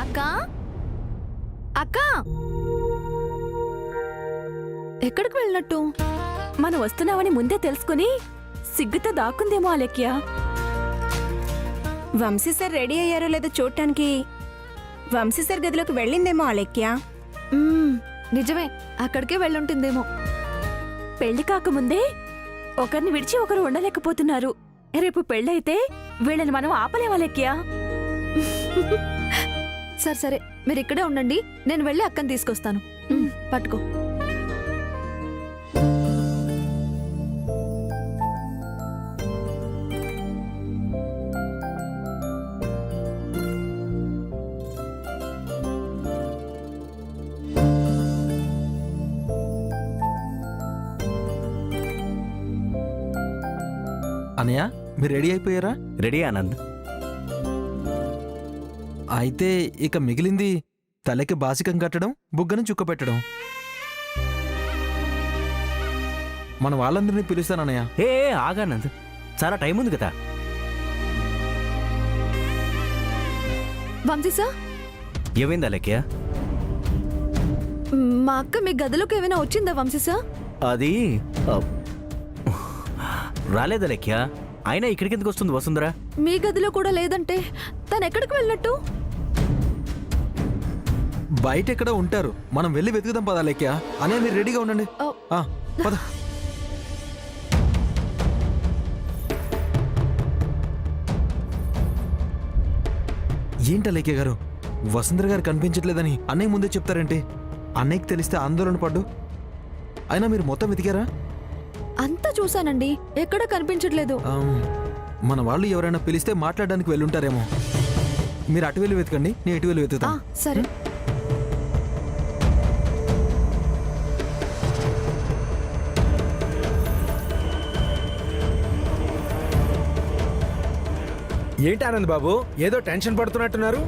అక్క అక్క ఎక్కడికి వెళ్ళినట్టు? మనం వస్తున్నామని ముందే తెలుసుకుని సిగ్గుతో దాక్కుందేమో అలెక్య. వంశీ సార్ రెడీ అయ్యారో లేదో చూడటానికి వంశీ సార్ గదిలోకి వెళ్ళిందేమో అలెక్య. నిజమే, అక్కడికే వెళ్ళుంటుందేమో. పెళ్లి కాకముందే ఒకరిని విడిచి ఒకరు ఉండలేకపోతున్నారు. రేపు పెళ్ళైతే వీళ్ళని మనం ఆపలేం అలెక్య. సరే సరే, మీరు ఇక్కడే ఉండండి, నేను వెళ్ళి అక్కని తీసుకొస్తాను. పట్టుకో. అనయ్య, మీరు రెడీ అయిపోయారా? రెడీ ఆనంద్. అయితే ఇక మిగిలింది తలకి బాసికం కట్టడం, బుగ్గను చుక్క పెట్టడం. మన వాళ్ళందరినీ పిలుస్తానన్నయ్య. ఏ ఆగానంద్, చాలా టైం ఉంది కదా. వంశీ సార్, ఏమైంది అలెక్య? మా అక్క మీ గదిలోకి ఏమైనా వచ్చిందా వంశీ సార్? అది రాలేదు అలెక్య. అయినా ఇక్కడికి ఎందుకు వస్తుంది వసుంధర? మీ గదిలో కూడా లేదంటే తను ఎక్కడికి వెళ్ళినట్టు? బయట ఎక్కడ ఉంటారు, మనం వెళ్ళి వెతుకుదాం పద లెక్క. అనే మీరు రెడీగా ఉండండి. పద. ఏంట లేఖ్య గారు, వసుంధర గారు కనిపించట్లేదని అన్నయ్య ముందే చెప్తారేంటి? అన్నయ్యకి తెలిస్తే ఆందోళన పడ్డు. అయినా మీరు మొత్తం వెతికారా? అంతా చూశానండి, ఎక్కడ కనిపించట్లేదు. మన వాళ్ళు ఎవరైనా పిలిస్తే మాట్లాడడానికి వెళ్ళుంటారేమో. మీరు అటు వెళ్ళి వెతకండి, నేను ఇటు వెళ్ళి వెతుకుతా. సరే. ఏంటి ఆనంద్ బాబు, ఏదో టెన్షన్ పడుతున్నట్టున్నారు?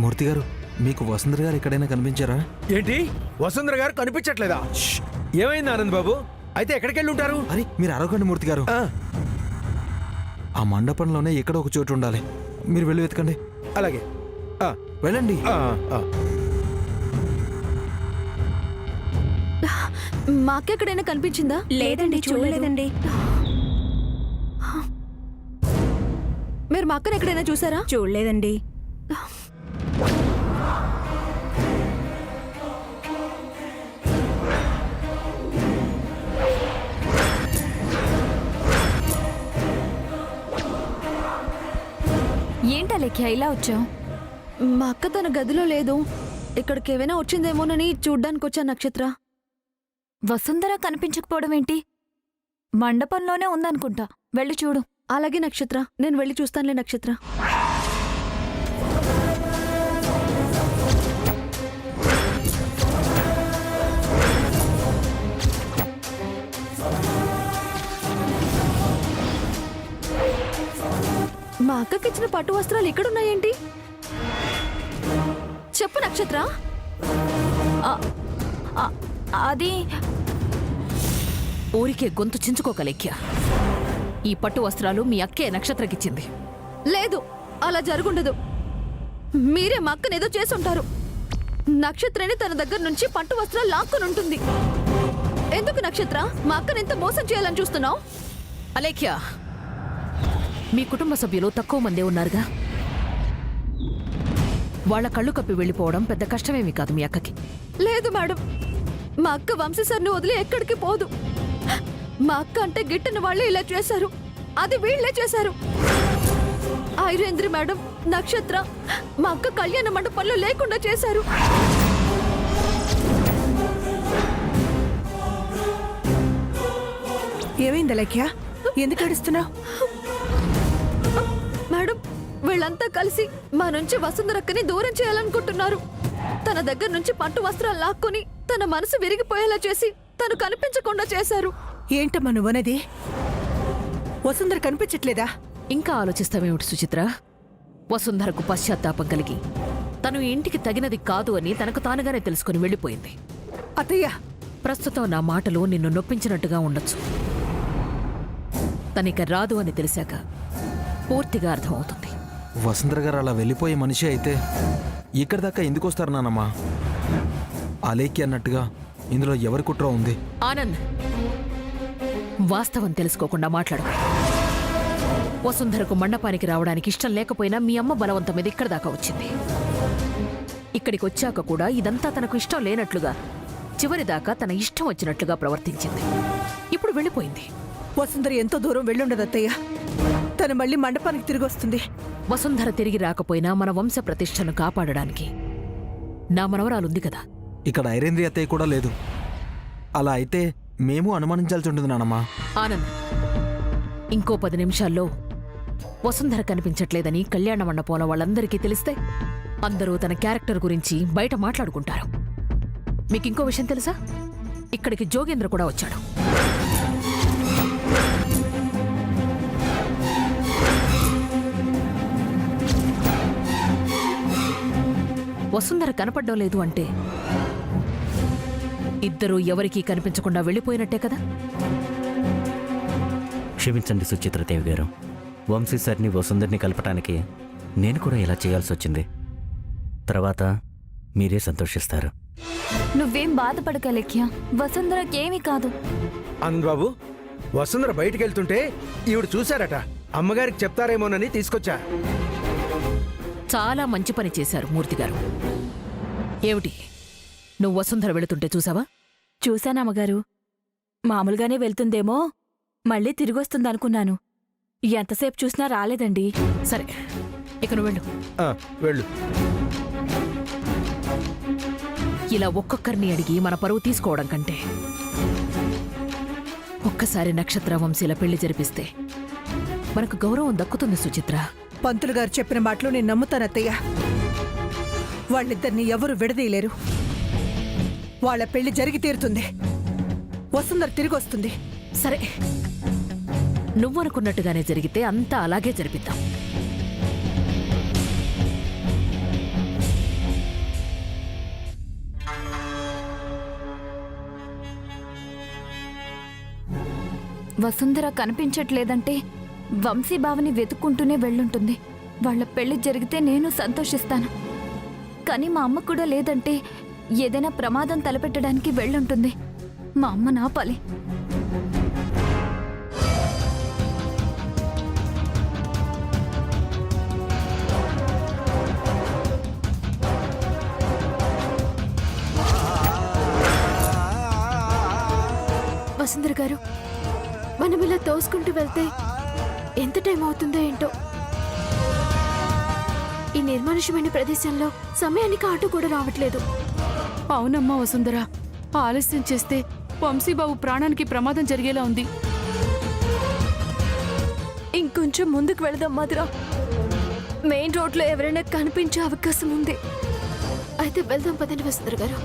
మూర్తి గారు, మీకు వసుంధర గారు ఎక్కడైనా కనిపించారా? ఏంటి, వసుంధర గారు కనిపించట్లేదా? ఏమైంది ఆనంద్ బాబు? అయితే ఎక్కడికి వెళ్ళి ఉంటారు? అరే మీరు అరవకండి మూర్తి గారు. ఆ మండపంలోనే ఎక్కడో ఒక చోటు ఉండాలి. మీరు వెళ్ళి వెతకండి. అలాగే, వెళ్ళండి. మా అక్క ఎక్కడైనా కనిపించిందా? లేదండి, చూడలేదండి. మీరు మా అక్కను ఎక్కడైనా చూసారా? చూడలేదండి. ఏంటా లెక్య ఇలా వచ్చావు? మా అక్క తన గదిలో లేదు, ఇక్కడికి ఏమైనా వచ్చిందేమోనని చూడ్డానికి వచ్చా. నక్షత్ర, వసుంధర కనిపించకపోవడం ఏంటి? మండపంలోనే ఉందనుకుంటా, వెళ్ళి చూడు. అలాగే నక్షత్ర, నేను వెళ్ళి చూస్తానులే. నక్షత్ర, మా అక్కకిచ్చిన పట్టు వస్త్రాలు ఇక్కడున్నాయేంటి? చెప్పు నక్షత్ర. అది ఊరికే గొంతు చించుకోకలెక్య. ఈ పట్టు వస్త్రాలు మీ అక్కే నక్షత్రకిచ్చింది. లేదు, అలా జరుగుండదు. మీరే మా అక్కనేదో చేసుంటారు. నక్షత్రని తన దగ్గర నుంచి పట్టు వస్త్రాలు లాక్కుని ఉంటుంది. ఎందుకు నక్షత్ర మా అక్కని ఎంత మోసం చేయాలని చూస్తున్నావు? అలేఖ్య, మీ కుటుంబ సభ్యులు తక్కువ మందే ఉన్నారుగా. వాళ్ళ కళ్ళు కప్పి వెళ్ళిపోవడం పెద్ద కష్టమేమీ కాదు మీ అక్కకి. లేదు మేడం, మా అక్క వంశీ సార్ని వదిలి ఎక్కడికి పోదు. మా అక్క అంటే గిట్టని వాళ్ళే ఇలా చేశారు, అది వీళ్లే చేశారు. ఐరేంద్రి మేడం, నక్షత్ర మా అక్క కళ్యాణ మండపంలో లేకుండా చేశారు. ఏమైంది అలెక్య, ఎందుకు ఏడుస్తున్నావు? మేడం, వీళ్ళంతా కలిసి మా నుంచి వసుంధరక్కని దూరం చేయాలనుకుంటున్నారు. తన దగ్గర నుంచి పట్టు వస్త్రాలు లాక్కొని తన మనసు విరిగిపోయేలా చేసి తను కనిపించకుండా చేశారు. ఏంటమ్మా నువ్వనేది? వసుంధర కనిపించట్లేదా? ఇంకా ఆలోచిస్తావేమిటి సుచిత్ర? వసుంధరకు పశ్చాత్తాపం కలిగి తను ఇంటికి తగినది కాదు అని తనకు తానుగానే తెలుసుకుని వెళ్ళిపోయింది. అత్తయ్య, ప్రస్తుతం నా మాటలు నిన్ను నొప్పించినట్టుగా ఉండొచ్చు. తనిక రాదు అని తెలిసాక పూర్తిగా అర్థమవుతుంది. వసుంధర గారు అలా వెళ్ళిపోయే మనిషి అయితే ఇక్కడి దాకా ఎందుకు వస్తారు నానమ్మా? అలేకి అన్నట్టుగా ఇందులో ఎవరి కుట్ర ఉంది? ఆనంద్, వాస్తవం తెలుసుకోకుండా మాట్లాడు. వసుంధరకు మండపానికి రావడానికి ఇష్టం లేకపోయినా మీ అమ్మ బలవంతం మీద ఇక్కడ దాకా వచ్చింది. ఇక్కడికి వచ్చాక కూడా ఇదంతా తనకు ఇష్టం లేనట్లుగా, చివరిదాకా తన ఇష్టం వచ్చినట్లుగా ప్రవర్తించింది. ఇప్పుడు వెళ్ళిపోయింది. వసుంధర ఎంతో దూరం వెళ్ళుండదు అత్తయ్య. తను మళ్ళీ మండపానికి తిరిగి వస్తుంది. వసుంధర తిరిగి రాకపోయినా మన వంశ ప్రతిష్టను కాపాడడానికి నా మనవరాలుంది కదా. ఇక్కడ ఐరేంద్రి అత్తయ్య కూడా లేదు. అలా అయితే మేము అనుమానించాల్సి ఉంటుంది నానమ్మా. ఆనంద్, ఇంకో 10 నిమిషాల్లో వసుంధర కనిపించట్లేదని కళ్యాణ మండపంలో వాళ్ళందరికీ తెలిస్తే అందరూ తన క్యారెక్టర్ గురించి బయట మాట్లాడుకుంటారు. మీకింకో విషయం తెలుసా? ఇక్కడికి జోగేంద్ర కూడా వచ్చాడు. వసుంధర కనపడ్డం లేదు అంటే ఇద్దరూ ఎవరికీ కనిపించకుండా వెళ్ళిపోయినట్టే కదా. క్షమించండి సుచిత్రదేవి గారు. వంశీ సార్ని వసుంధర్ని కలపటానికి నేను కూడా ఇలా చేయాల్సి వచ్చింది. తర్వాత మీరే సంతోషిస్తారు. నువ్వేం బాధపడక లెఖ్య, వసుంధరకేమీ కాదు. ఆనంద్ బాబు, వసుంధర బయటికి వెళ్తుంటే ఈవిడ చూశారట. అమ్మగారికి చెప్తారేమోనని తీసుకొచ్చా. చాలా మంచి పని చేశారు మూర్తి గారు. ఏమిటి, నువ్వు వసుంధర వెళుతుంటే చూసావా? చూశానమ్మగారు. మామూలుగానే వెళ్తుందేమో, మళ్ళీ తిరిగొస్తుందనుకున్నాను. ఎంతసేపు చూసినా రాలేదండి. సరే, ఇక నువ్వు వెళ్ళు. వెళ్ళు. ఇలా ఒక్కొక్కరిని అడిగి మన పరువు తీసుకోవడం కంటే ఒక్కసారి నక్షత్ర వంశీల పెళ్లి జరిపిస్తే మనకు గౌరవం దక్కుతుంది సుచిత్ర. పంతులు గారు చెప్పిన మాటలు నేను నమ్ముతాను అత్తయ్య. వాళ్ళిద్దరిని ఎవరు విడదీయలేరు. వాళ్ళ పెళ్లి జరిగి తీరుతుంది. వసుంధర తిరిగి వస్తుంది. సరే, నువ్వనుకున్నట్టుగానే జరిగితే అంతా అలాగే జరిపిద్దాం. వసుంధర కనిపించట్లేదంటే వంశీబావని వెతుక్కుంటూనే వెళ్ళుంటుంది. వాళ్ళ పెళ్లి జరిగితే నేను సంతోషిస్తాను. కానీ మా అమ్మ కూడా లేదంటే ఏదైనా ప్రమాదం తలపెట్టడానికి వెళ్ళుంటుంది. మా అమ్మ నాపాలి. వసుంధర గారు, మనం ఇలా తోసుకుంటూ వెళ్తే ఎంత టైం అవుతుందో ఏంటో. ఈ నిర్మానుష్యమైన ప్రదేశంలో సమయానికి ఆటో కూడా రావట్లేదు. అవునమ్మా వసుంధర, ఆలస్యం చేస్తే వంశీబాబు ప్రాణానికి ప్రమాదం జరిగేలా ఉంది. ఇంకొంచెం ముందుకు వెళదాం మధురా. మెయిన్ రోడ్లో ఎవరైనా కనిపించే అవకాశం ఉంది. అయితే వెళ్దాం పదండి వసుంధర గారు.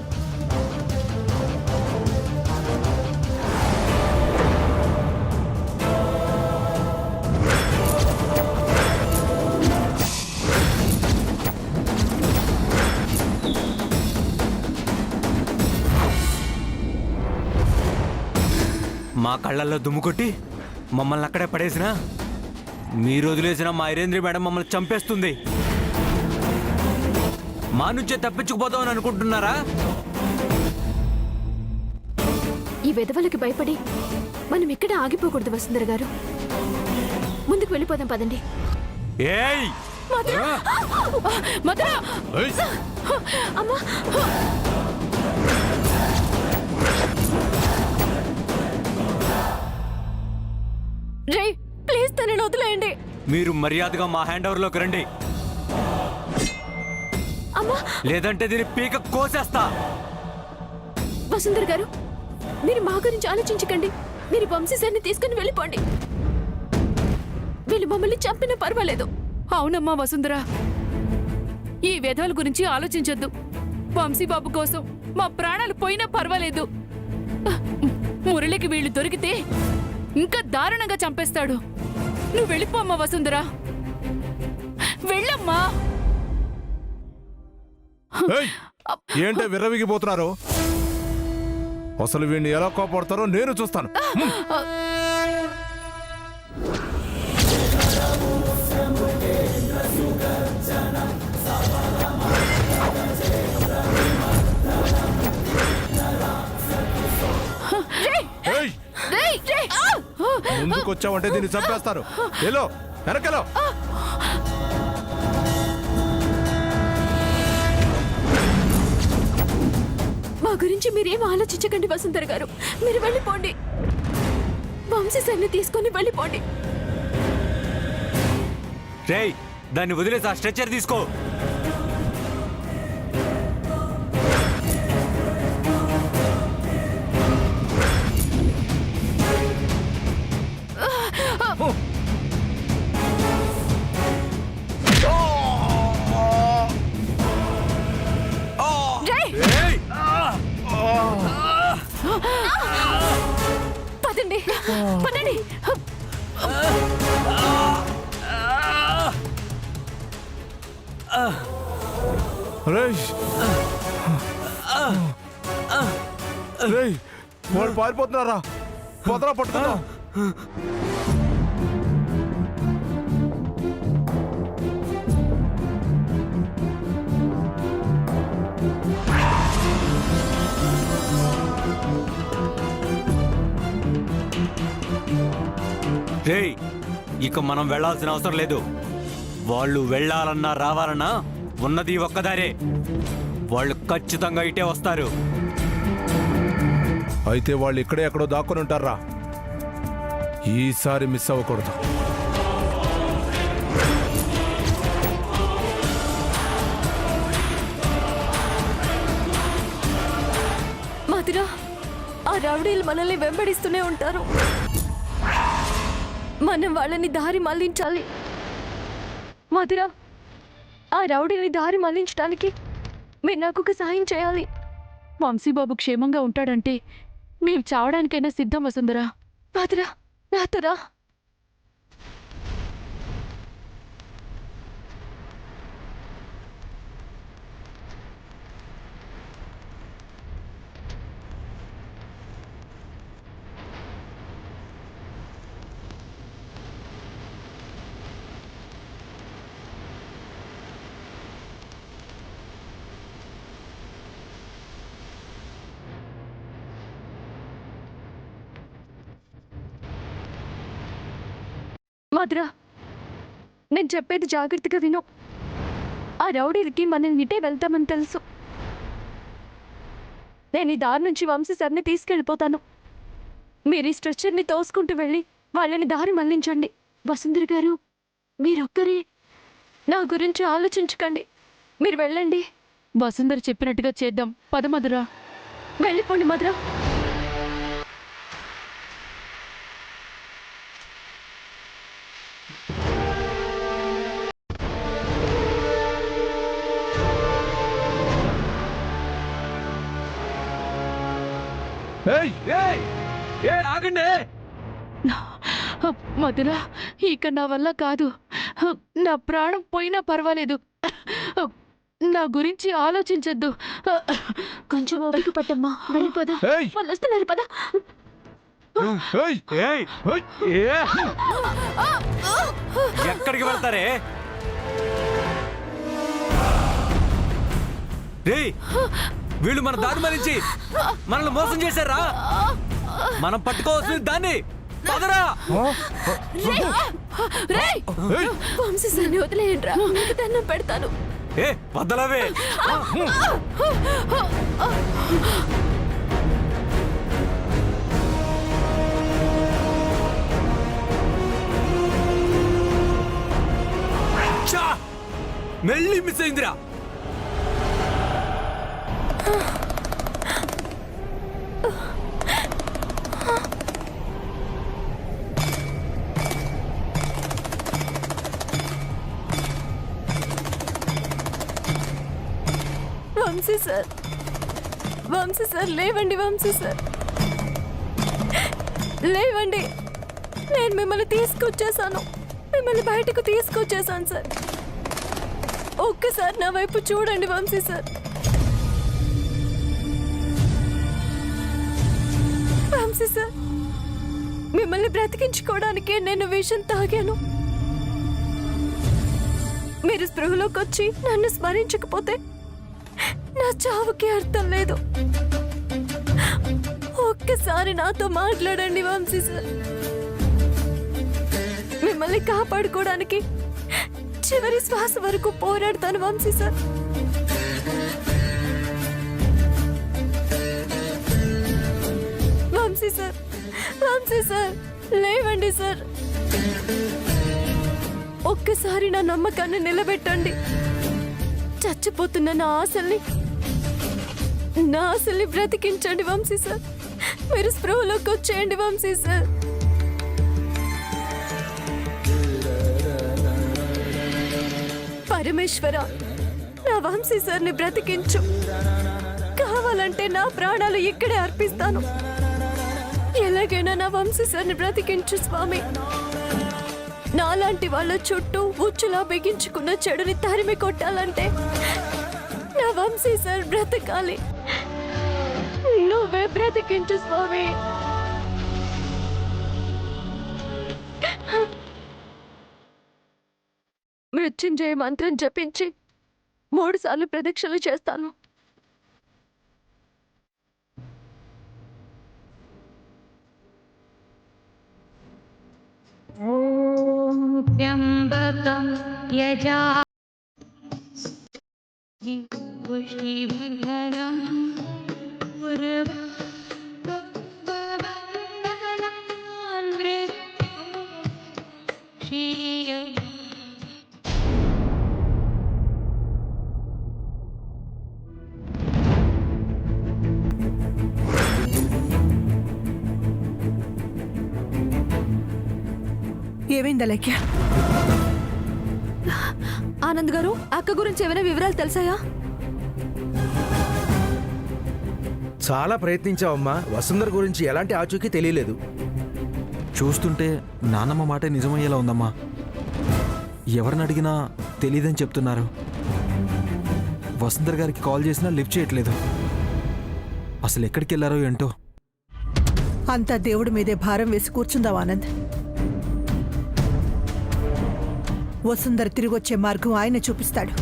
మా కళ్ళల్లో దుమ్ము కొట్టి మమ్మల్ని అక్కడే పడేసినా మీరు వదిలేసిన మా ఐరేంద్రి మేడం మమ్మల్ని చంపేస్తుంది. మా నుంచే తప్పించుకుపోతామని అనుకుంటున్నారా? ఈ వెధవలకి భయపడి మనం ఇక్కడ ఆగిపోకూడదు వసుంధర గారు. ముందుకు వెళ్ళిపోదాం పదండి. ఏయ్ మధురా! అమ్మా, రే ప్లీజ్ తనని వదిలేయండి. మీరు మర్యాదగా మా హ్యాండ్ ఓవర్లోకి రండి, అమ్మా. లేదంటే దీన్ని పీక కోసేస్తా. వసుంధర గారు, మీరు మా గురించి ఆలోచించకండి. మీరు వంశీ సార్ని తీసుకుని వెళ్ళిపోండి. వీళ్ళు మమ్మల్ని చంపినా పర్వాలేదు. అవునమ్మా వసుంధర, ఈ వెధవల గురించి ఆలోచించొద్దు. వంశీబాబు కోసం మా ప్రాణాలు పోయినా పర్వాలేదు. మురళికి వీళ్ళు దొరికితే ఇంకా దారుణంగా చంపేస్తాడు. నువ్వు వెళ్ళిపోమ్మా వసుంధర, వెళ్ళమ్మా. ఏంటే విర్రవిగిపోతున్నారు? అసలు వీడిని ఎలా కోపడతారో నేను చూస్తాను. ముందుకు వచ్చావంటే దీన్ని చంపేస్తారు. ఎలో వెనకెలో. మా గురించి మీరేం ఆలోచించకండి వసుంధర గారు. మీరు వెళ్ళిపోండి. వంశీ సార్ని తీసుకొని వెళ్ళిపోండి. రేయ్, దాన్ని వదిలేసి ఆ స్ట్రెచ్చర్ తీసుకో. రేయ్! పదండి, పదండి. రేయ్ రేయ్, వాళ్ళు పారిపోతున్నారా? పొదరా పట్టుకున్నా. రేయ్, ఇక మనం వెళ్ళాల్సిన అవసరం లేదు. వాళ్ళు వెళ్ళాలన్నా రావాలన్నా ఉన్నది ఒక్కదారే. వాళ్ళు ఖచ్చితంగా ఇటే వస్తారు. అయితే వాళ్ళు ఇక్కడే ఎక్కడో దాక్కుని ఉంటారా? ఈసారి మిస్ అవ్వకూడదు. మధురా, ఆ రౌడీలు మనల్ని వెంబడిస్తూనే ఉంటారు. మనం వాళ్ళని దారి మళ్లించాలి. మధురా, ఆ రౌడీని దారి మళ్లించడానికి మీరు నాకు ఒక సాయం చేయాలి. వంశీబాబు క్షేమంగా ఉంటాడంటే మేము చావడానికైనా సిద్ధం వసుంధరా. మధురా, నాతో రా. మధురా, నేను చెప్పేది జాగ్రత్తగా విను. ఆ రౌడీలకి మనం ఇటే వెళ్తామని తెలుసు. నేను ఈ దారి నుంచి వంశీ సార్ని తీసుకెళ్ళిపోతాను. మీరు ఈ స్ట్రెచ్చర్ని తోసుకుంటూ వెళ్ళి వాళ్ళని దారి మళ్లించండి. వసుంధర గారు, మీరొక్కరే నా గురించి ఆలోచించకండి. మీరు వెళ్ళండి. వసుంధర చెప్పినట్టుగా చేద్దాం. పద మధురా. వెళ్ళిపోండి మధురా. ఆగండి. మధురా, ఇక నా వల్ల కాదు. నా ప్రాణం పోయినా పర్వాలేదు. నా గురించి ఆలోచించద్దు. కొంచెం ఓపిక పట్టమ్మా. వెళ్ళిపోదా. ఏయ్! వాళ్ళు వస్తున్నారు, పద. ఎక్కడికి వెళ్తారే? రేయ్, వీళ్ళు మన దారి మరించి మనల్ని మోసం చేశారా? మనం పట్టుకోవాల్సిన దాన్ని. పదరా. రేయ్, వంశీ సార్ని వదిలేయండిరా. మీకు దండం పెడతాను. ఏ వదలవే. మెల్లి మిస్ అయిందిరా. వంశీ సార్, వంశీ సార్, లేవండి. వంశీ సార్, లేవండి. నేను మిమ్మల్ని తీసుకొచ్చేసాను. మిమ్మల్ని బయటకు తీసుకొచ్చేసాను సార్. ఒక్కసారి నా వైపు చూడండి వంశీ సార్. వంశీ సార్, మిమ్మల్ని బ్రతికించుకోవడానికే నేను విషం తాగాను. మీరు స్పృహలోకి వచ్చి నన్ను స్మరించకపోతే నా చావుకి అర్థం లేదు. ఒక్కసారి నాతో మాట్లాడండి వంశీ సార్. మిమ్మల్ని కాపాడుకోవడానికి చివరి శ్వాస వరకు పోరాడతాను Vamshi sir. Vamshi sir, Vamshi sir, లేవండి సార్. ఒక్కసారి నా నమ్మకాన్ని నిలబెట్టండి. చచ్చిపోతున్న నా ఆశల్ని బ్రతికించండి వంశీ సార్. మీరు స్పృహలోకి వచ్చేయండి వంశీ సార్. పరమేశ్వర, నా వంశీ సార్ని బ్రతికించు. కావాలంటే నా ప్రాణాలు ఇక్కడే అర్పిస్తాను. ఎలాగైనా నా వంశీ సార్ని బ్రతికించు స్వామి. నాలాంటి వాళ్ళ చుట్టూ ఉచ్చులా బిగించుకున్న చెడుని తరిమి కొట్టాలంటే నా వంశీ సార్ బ్రతకాలి. నువ్వే బ్రతికించు స్వామి. మృత్యుంజయ మంత్రం జపించి 3 సార్లు ప్రదక్షిణలు చేస్తాను. ఏమైంది అలేఖ్య? ఆనంద్ గారు, అక్క గురించి ఏమైనా వివరాలు తెలుసాయా? చాలా ప్రయత్నించావమ్మా. వసుంధర గురించి ఎలాంటి ఆచూకీ తెలియలేదు. చూస్తుంటే నానమ్మ మాటే నిజమయ్యేలా ఉందమ్మా. ఎవరిని అడిగినా తెలియదని చెప్తున్నారు. వసుంధర గారికి కాల్ చేసినా లిఫ్ట్ చేయట్లేదు. అసలు ఎక్కడికి వెళ్ళారో ఏంటో. అంతా దేవుడి మీదే భారం వేసి కూర్చుందాం ఆనంద్. వసుంధర తిరిగొచ్చే మార్గం ఆయన చూపిస్తాడు.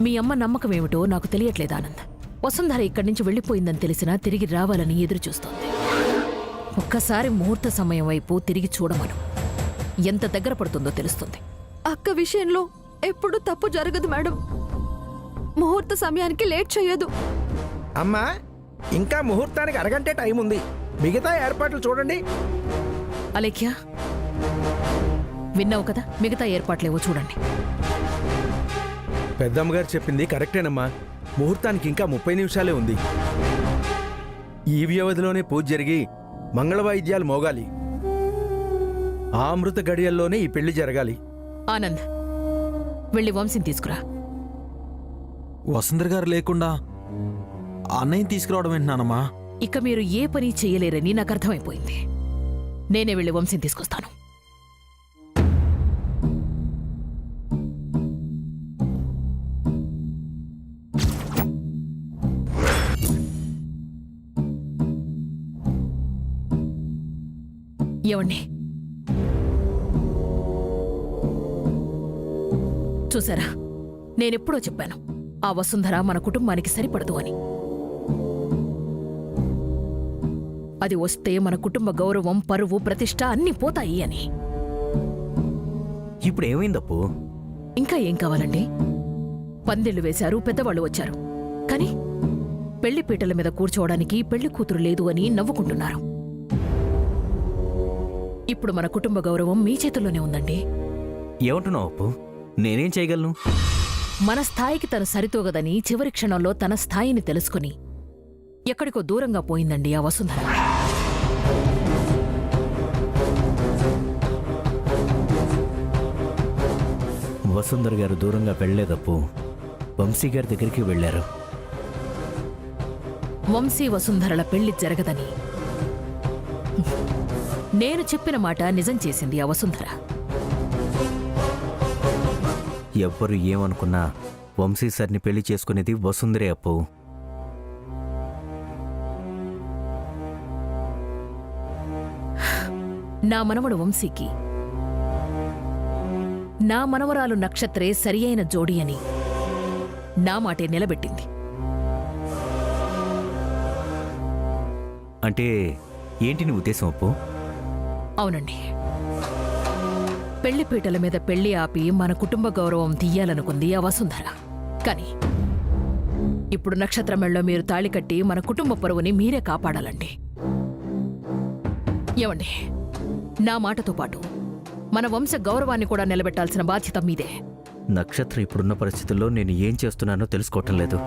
మీ అమ్మ నమ్మకం ఏమిటో నాకు తెలియట్లేదు ఆనంద్. వసుంధర ఇక్కడి నుంచి వెళ్ళిపోయిందని తెలిసినా తిరిగి రావాలని ఎదురు చూస్తోంది. ఒక్కసారి ముహూర్త సమయం వైపు తిరిగి చూడమను. ఎంత దగ్గర పడుతుందో తెలుస్తుంది. అక్క విషయంలో ఎప్పుడు తప్పు జరగదు మేడం. ముహూర్త సమయానికి లేట్ చేయదు. అమ్మా, ఇంకా ముహూర్తానికి అరగంటే టైం ఉంది. మిగతా ఏర్పాట్లు చూడండి. అలేఖ్య, విన్నావు కదా, మిగతా ఏర్పాట్లేవో చూడండి. పెద్దమ్మగారు చెప్పింది కరెక్టేనమ్మా. ముహూర్తానికి ఇంకా 30 నిమిషాలే ఉంది. ఈ వ్యవధిలోనే పూజ జరిగి మంగళ వాయిద్యాలు మోగాలి. ఆ అమృత గడియల్లోనే ఈ పెళ్లి జరగాలి. ఆనంద్, వెళ్ళి వంశీని తీసుకురా. వసుంధర గారు లేకుండా అన్నయ్యని తీసుకురావడం ఏంటన్నానమ్మా? ఇక మీరు ఏ పని చేయలేరని నాకు అర్థమైపోయింది. నేనే వెళ్ళి వంశీని తీసుకొస్తాను. ఏవండి, చూసారా, నేనెప్పుడో చెప్పాను ఆ వసుంధర మన కుటుంబానికి సరిపడదు అని. అది వస్తే మన కుటుంబ గౌరవం, పరువు, ప్రతిష్ట అన్నీ పోతాయి అని. ఇప్పుడు ఏమైందప్పు? ఇంకా ఏం కావాలండి? పందిళ్లు వేశారు, పెద్దవాళ్ళు వచ్చారు. కానీ పెళ్లి పీటల మీద కూర్చోవడానికి పెళ్లి కూతురు లేదు అని నవ్వుకుంటున్నారు. ఇప్పుడు మన కుటుంబ గౌరవం మీ చేతుల్లోనే ఉందండి. ఏమంటున్నావు అప్పు? నేనేం చేయగలను? మన స్థాయికి తను సరితూగదని చివరి క్షణంలో తన స్థాయిని తెలుసుకుని ఎక్కడికో దూరంగా పోయిందండి ఆ వసుంధర. వసుంధర గారు దూరంగా వెళ్లేదప్పు. వంశీ గారి దగ్గరికి వెళ్లారు. వంశీ వసుంధరల పెళ్లి జరగదని నేను చెప్పిన మాట నిజం చేసింది ఆ వసుంధర. ఎవ్వరు ఏమనుకున్నా వంశీ సార్ని పెళ్లి చేసుకునేది వసుంధరే అప్పు. నా మనవడు వంశీకి నా మనవరాలు నక్షత్రే సరి అయిన జోడి అని నా మాటే నిలబెట్టింది. అంటే ఏంటి నీ ఉద్దేశం అప్పు? అవునండి, పెళ్లి పీటల మీద పెళ్లి ఆపి మన కుటుంబ గౌరవం తీయాలనుకుంది ఆ వసుంధర. కానీ ఇప్పుడు నక్షత్రమేళ్ళలో మీరు తాళి కట్టి మన కుటుంబ పరువుని మీరే కాపాడాలండి. ఏమండి, నా మాటతో పాటు మన వంశ గౌరవాన్ని కూడా నిలబెట్టాల్సిన బాధ్యత మీదే. నక్షత్రం ఇప్పుడున్న పరిస్థితుల్లో నేను ఏం చేస్తున్నానో తెలుసుకోవటం లేదు.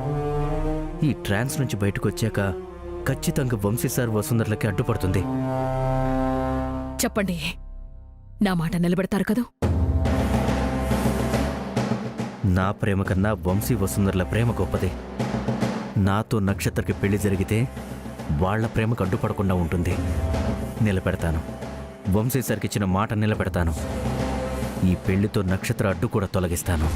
ఈ ట్రాన్స్ నుంచి బయటకు వచ్చాక ఖచ్చితంగా వంశీ సార్ వసుంధరలకి అడ్డుపడుతుంది. చెప్పండి, నా మాట నిలబెడతారు కదూ? నా ప్రేమ కన్నా వంశీ వసుంధరల ప్రేమ గొప్పది. నాతో నక్షత్రకి పెళ్లి జరిగితే వాళ్ల ప్రేమకు అడ్డుపడకుండా ఉంటుంది. నిలబెడతాను. వంశీ సార్కి ఇచ్చిన మాట నిలబెడతాను. ఈ పెళ్లితో నక్షత్ర అడ్డు కూడా తొలగిస్తాను.